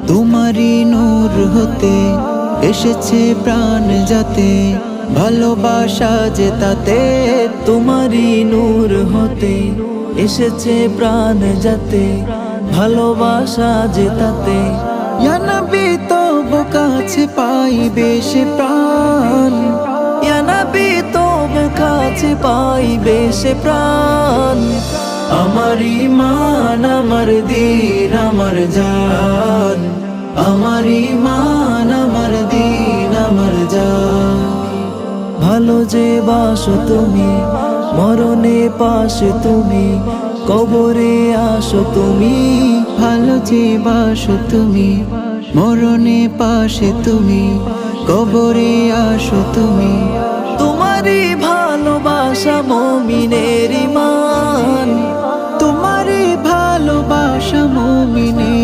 তোমারই নূর হতে এসেছে প্রাণ যাতে, ভালোবাসা যে তাতে। তোমারই নূর হতে এসেছে প্রাণ যাতে, ভালোবাসা যে তাতে। ইয়া নবী তব কাছে পাইবে সে প্রাণ, ইয়া নবী তব কাছে পাইবে সে প্রাণ। আমার ঈমান আমার দ্বীন আমার জান, আমার ঈমান আমার দ্বীন আমার জান। ভালো যে বাসো তুমি, মরণে পাশে তুমি, কবরে আসো তুমি। ভালো যে বাসো তুমি, মরণে পাশে তুমি, কবরে আসো তুমি। তোমারই ভালোবাসা মুমিনের ঈমান, তোমারই ভালোবাসা মুমিনের